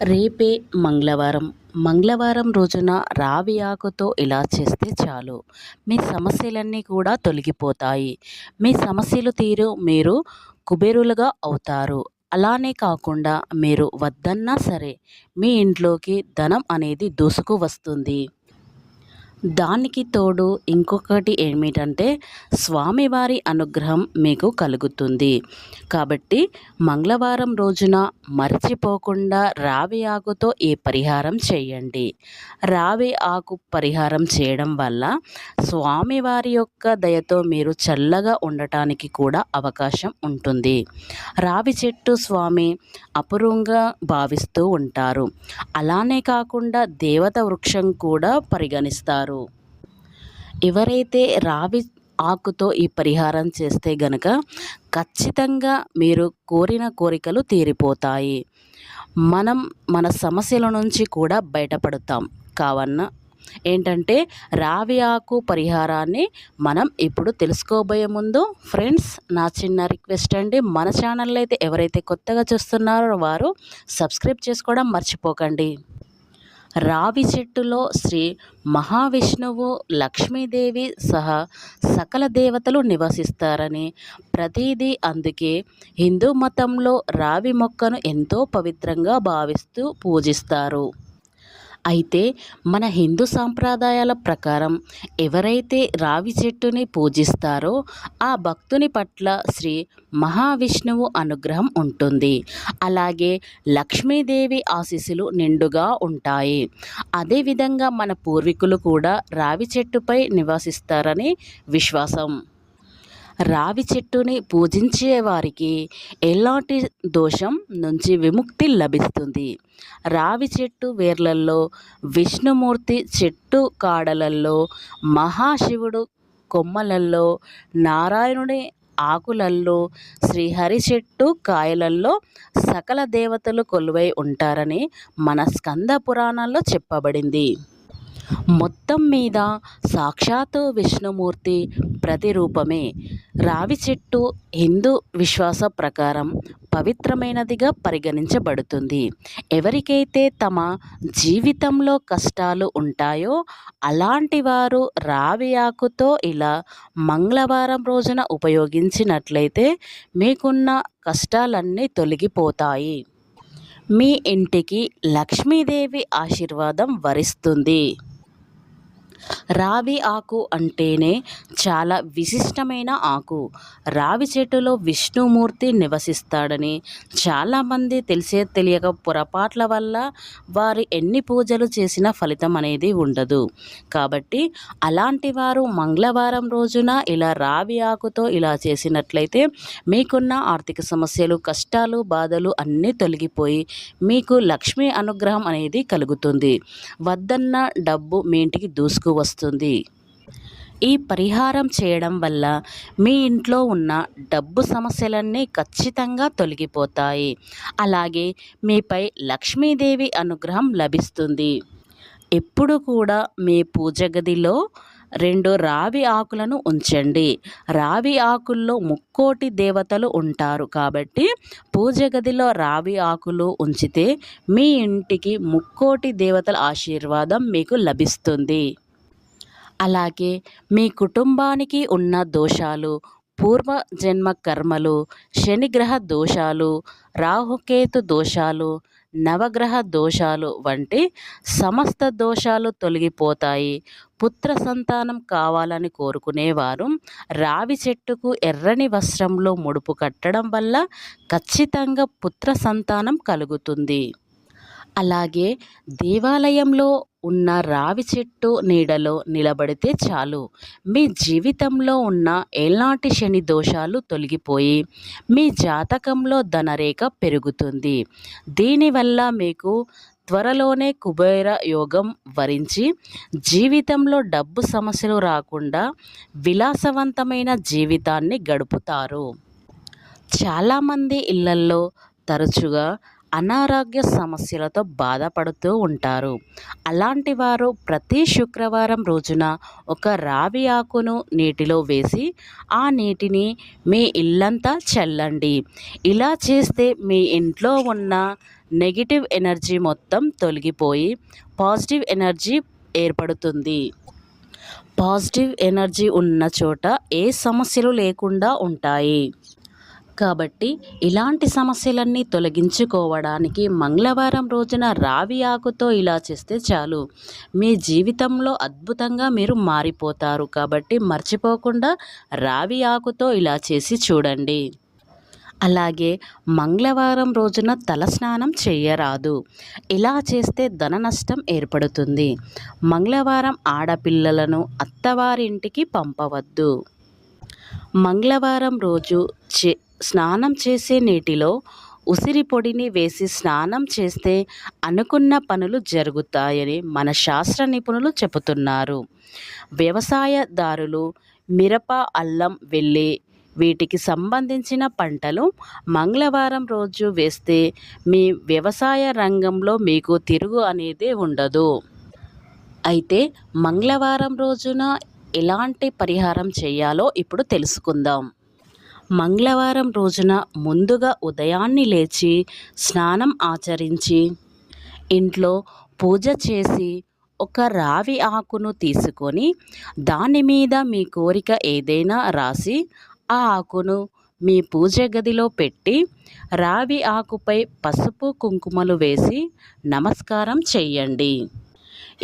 రేపే మంగళవారం. మంగళవారం రోజున రావి ఆకుతో ఇలా చేస్తే చాలు. మీ సమస్యలన్నీ కూడా తొలగిపోతాయి. మీ సమస్యలు తీరు మీరు కుబేరులుగా అవుతారు. అలానే కాకుండా మీరు వద్దన్నా సరే మీ ఇంట్లోకి ధనం అనేది దూసుకు వస్తుంది. దానికి తోడు ఇంకొకటి ఏమిటంటే స్వామివారి అనుగ్రహం మీకు కలుగుతుంది. కాబట్టి మంగళవారం రోజున మర్చిపోకుండా రావి ఆకుతో ఈ పరిహారం చేయండి. రావి ఆకు పరిహారం చేయడం వల్ల స్వామివారి యొక్క దయతో మీరు చల్లగా ఉండటానికి కూడా అవకాశం ఉంటుంది. రావి చెట్టు స్వామి అపురూంగా భావిస్తూ ఉంటారు. అలానే కాకుండా దేవత వృక్షం కూడా పరిగణిస్తారు. ఎవరైతే రావి ఆకుతో ఈ పరిహారం చేస్తే గనక ఖచ్చితంగా మీరు కోరిన కోరికలు తీరిపోతాయి. మనం మన సమస్యల నుంచి కూడా బయటపడతాం. కావున ఏంటంటే రావి ఆకు పరిహారాన్ని మనం ఇప్పుడు తెలుసుకోబోయే ముందు ఫ్రెండ్స్, నా చిన్న రిక్వెస్ట్ అండి, మన ఛానల్ అయితే ఎవరైతే కొత్తగా చూస్తున్నారో వారు సబ్స్క్రైబ్ చేసుకోవడం మర్చిపోకండి. రావి చెట్టులో శ్రీ మహావిష్ణువు, లక్ష్మీదేవి సహా సకల దేవతలు నివసిస్తారని ప్రతీదీ. అందుకే హిందూ మతంలో రావి మొక్కను ఎంతో పవిత్రంగా భావిస్తూ పూజిస్తారు. అయితే మన హిందూ సాంప్రదాయాల ప్రకారం ఎవరైతే రావి చెట్టుని పూజిస్తారో ఆ భక్తుని పట్ల శ్రీ మహావిష్ణువు అనుగ్రహం ఉంటుంది. అలాగే లక్ష్మీదేవి ఆశీస్సులు నిండుగా ఉంటాయి. అదేవిధంగా మన పూర్వీకులు కూడా రావి చెట్టుపై నివసిస్తారని విశ్వాసం. రావి చెట్టుని పూజించే వారికి ఎలాంటి దోషం నుంచి విముక్తి లభిస్తుంది. రావి చెట్టు వేర్లల్లో విష్ణుమూర్తి, చెట్టు కాడలల్లో మహాశివుడు కొమ్మలల్లో, నారాయణుడి ఆకులల్లో, శ్రీహరి చెట్టు కాయలల్లో సకల దేవతలు కొలువై ఉంటారని మన స్కంద పురాణాల్లో చెప్పబడింది. మొత్తం మీద సాక్షాత్తు విష్ణుమూర్తి ప్రతిరూపమే. రావి చెట్టు హిందూ విశ్వాస ప్రకారం పవిత్రమైనదిగా పరిగణించబడుతుంది. ఎవరికైతే తమ జీవితంలో కష్టాలు ఉంటాయో అలాంటి వారు రావి ఆకుతో ఇలా మంగళవారం రోజున ఉపయోగించినట్లయితే మీకున్న కష్టాలన్నీ తొలగిపోతాయి. మీ ఇంటికి లక్ష్మీదేవి ఆశీర్వాదం వరిస్తుంది. రావి ఆకు అంటేనే చాలా విశిష్టమైన ఆకు. రావి చెట్టులో విష్ణుమూర్తి నివసిస్తాడని చాలామంది తెలియక పొరపాట్ల వల్ల వారు ఎన్ని పూజలు చేసినా ఫలితం అనేది ఉండదు. కాబట్టి అలాంటి వారు మంగళవారం రోజున ఇలా రావి ఆకుతో ఇలా చేసినట్లయితే మీకున్న ఆర్థిక సమస్యలు, కష్టాలు, బాధలు అన్నీ తొలగిపోయి మీకు లక్ష్మీ అనుగ్రహం అనేది కలుగుతుంది. వద్దన్న డబ్బు మీ ఇంటికి దూసుకు వస్తుంది. ఈ పరిహారం చేయడం వల్ల మీ ఇంట్లో ఉన్న డబ్బు సమస్యలన్నీ ఖచ్చితంగా తొలగిపోతాయి. అలాగే మీపై లక్ష్మీదేవి అనుగ్రహం లభిస్తుంది. ఎప్పుడు కూడా మీ పూజ గదిలో 2 రావి ఆకులను ఉంచండి. రావి ఆకుల్లో ముక్కోటి దేవతలు ఉంటారు. కాబట్టి పూజ గదిలో రావి ఆకులు ఉంచితే మీ ఇంటికి ముక్కోటి దేవతల ఆశీర్వాదం మీకు లభిస్తుంది. అలాగే మీ కుటుంబానికి ఉన్న దోషాలు, పూర్వజన్మ కర్మలు, శనిగ్రహ దోషాలు, రాహుకేతు దోషాలు, నవగ్రహ దోషాలు వంటి సమస్త దోషాలు తొలగిపోతాయి. పుత్ర సంతానం కావాలని కోరుకునేవారు రావి చెట్టుకు ఎర్రని వస్త్రంలో ముడుపు కట్టడం వల్ల ఖచ్చితంగా పుత్ర సంతానం కలుగుతుంది. అలాగే దేవాలయంలో ఉన్న రావి చెట్టు నీడలో నిలబడితే చాలు, మీ జీవితంలో ఉన్న ఎలాంటి శని దోషాలు తొలగిపోయి మీ జాతకంలో ధనరేఖ పెరుగుతుంది. దీనివల్ల మీకు త్వరలోనే కుబేర యోగం వరించి జీవితంలో డబ్బు సమస్యలు రాకుండా విలాసవంతమైన జీవితాన్ని గడుపుతారు. చాలామంది ఇళ్లల్లో తరచుగా అనారోగ్య సమస్యలతో బాధపడుతూ ఉంటారు. అలాంటి వారు ప్రతి శుక్రవారం రోజున ఒక రావి ఆకును నీటిలో వేసి ఆ నీటిని మీ ఇల్లంతా చల్లండి. ఇలా చేస్తే మీ ఇంట్లో ఉన్న నెగిటివ్ ఎనర్జీ మొత్తం తొలగిపోయి పాజిటివ్ ఎనర్జీ ఏర్పడుతుంది. పాజిటివ్ ఎనర్జీ ఉన్న చోట ఏ సమస్యలు లేకుండా ఉంటాయి. కాబట్టి ఇలాంటి సమస్యలన్నీ తొలగించుకోవడానికి మంగళవారం రోజున రావి ఆకుతో ఇలా చేస్తే చాలు, మీ జీవితంలో అద్భుతంగా మీరు మారిపోతారు. కాబట్టి మర్చిపోకుండా రావి ఆకుతో ఇలా చేసి చూడండి. అలాగే మంగళవారం రోజున తలస్నానం చేయరాదు. ఇలా చేస్తే ధన నష్టం ఏర్పడుతుంది. మంగళవారం ఆడపిల్లలను అత్తవారింటికి పంపవద్దు. మంగళవారం రోజు స్నానం చేసే నీటిలో ఉసిరి పొడిని వేసి స్నానం చేస్తే అనుకున్న పనులు జరుగుతాయని మన శాస్త్ర నిపుణులు చెబుతున్నారు. వ్యవసాయదారులు మిరప, అల్లం, వెల్లి వీటికి సంబంధించిన పంటలు మంగళవారం రోజు వేస్తే మీ వ్యవసాయ రంగంలో మీకు తిరుగు అనేది ఉండదు. అయితే మంగళవారం రోజున ఎలాంటి పరిహారం చేయాలో ఇప్పుడు తెలుసుకుందాం. మంగళవారం రోజున ముందుగా ఉదయాన్నే లేచి స్నానం ఆచరించి ఇంట్లో పూజ చేసి ఒక రావి ఆకును తీసుకొని దాని మీద మీ కోరిక ఏదైనా రాసి ఆ ఆకును మీ పూజ గదిలో పెట్టి రావి ఆకుపై పసుపు కుంకుమలు వేసి నమస్కారం చెయ్యండి.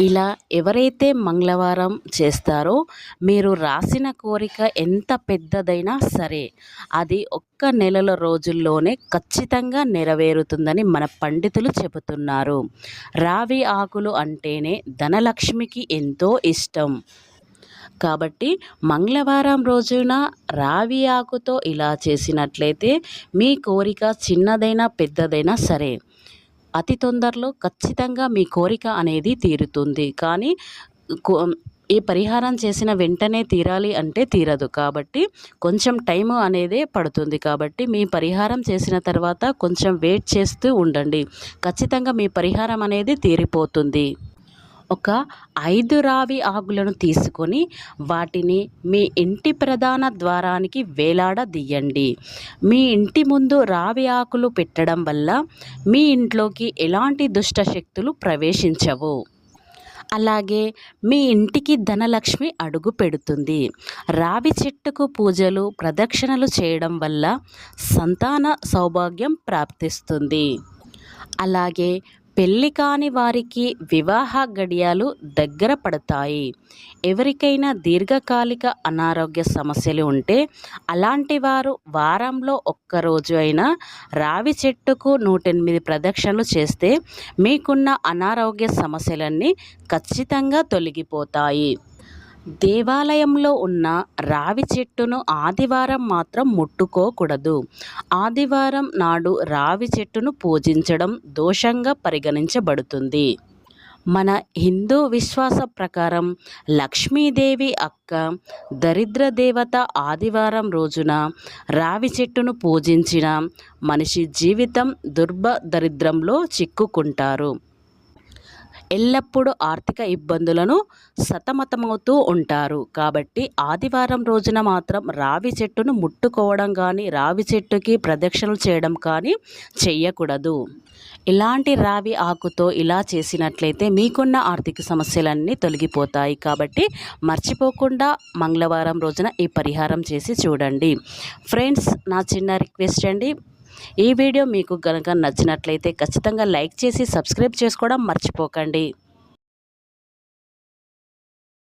ఇలా ఎవరైతే మంగళవారం చేస్తారో మీరు రాసిన కోరిక ఎంత పెద్దదైనా సరే అది ఒక్క నెల రోజుల్లోనే ఖచ్చితంగా నెరవేరుతుందని మన పండితులు చెబుతున్నారు. రావి ఆకులు అంటేనే ధనలక్ష్మికి ఎంతో ఇష్టం. కాబట్టి మంగళవారం రోజున రావి ఆకుతో ఇలా చేసినట్లయితే మీ కోరిక చిన్నదైనా పెద్దదైనా సరే అతి తొందరలో ఖచ్చితంగా మీ కోరిక అనేది తీరుతుంది. కానీ ఈ పరిహారం చేసిన వెంటనే తీరాలి అంటే తీరదు. కాబట్టి కొంచెం టైం అనేది పడుతుంది. కాబట్టి మీ పరిహారం చేసిన తర్వాత కొంచెం వెయిట్ చేస్తూ ఉండండి. ఖచ్చితంగా మీ పరిహారం అనేది తీరిపోతుంది. ఒక 5 రావి ఆకులను తీసుకొని వాటిని మీ ఇంటి ప్రధాన ద్వారానికి వేలాడదీయండి. మీ ఇంటి ముందు రావి ఆకులు పెట్టడం వల్ల మీ ఇంట్లోకి ఎలాంటి దుష్ట శక్తులు ప్రవేశించవు. అలాగే మీ ఇంటికి ధనలక్ష్మి అడుగు పెడుతుంది. రావి చెట్టుకు పూజలు ప్రదక్షిణలు చేయడం వల్ల సంతాన సౌభాగ్యం ప్రాప్తిస్తుంది. అలాగే పెళ్లి కాని వారికి వివాహ గడియాలు దగ్గర పడతాయి. ఎవరికైనా దీర్ఘకాలిక అనారోగ్య సమస్యలు ఉంటే అలాంటి వారు వారంలో ఒక్కరోజు అయినా రావి చెట్టుకు 108 ప్రదక్షిణలు చేస్తే మీకున్న అనారోగ్య సమస్యలన్నీ ఖచ్చితంగా తొలగిపోతాయి. దేవాలయంలో ఉన్న రావి చెట్టును ఆదివారం మాత్రం ముట్టుకోకూడదు. ఆదివారం నాడు రావి చెట్టును పూజించడం దోషంగా పరిగణించబడుతుంది. మన హిందూ విశ్వాస ప్రకారం లక్ష్మీదేవి అక్క దరిద్ర దేవత ఆదివారం రోజున రావి చెట్టును పూజించిన మనిషి జీవితం దరిద్రంలో చిక్కుకుంటారు. ఎల్లప్పుడూ ఆర్థిక ఇబ్బందులను సతమతమవుతూ ఉంటారు. కాబట్టి ఆదివారం రోజున మాత్రం రావి చెట్టును ముట్టుకోవడం కానీ రావి చెట్టుకి ప్రదక్షిణలు చేయడం కానీ చెయ్యకూడదు. ఇలాంటి రావి ఆకుతో ఇలా చేసినట్లయితే మీకున్న ఆర్థిక సమస్యలన్నీ తొలగిపోతాయి. కాబట్టి మర్చిపోకుండా మంగళవారం రోజున ఈ పరిహారం చేసి చూడండి. ఫ్రెండ్స్, నా చిన్న రిక్వెస్ట్ అండి, ఈ వీడియో మీకు కనుక నచ్చినట్లయితే ఖచ్చితంగా లైక్ చేసి సబ్స్క్రైబ్ చేసుకోవడం మర్చిపోకండి.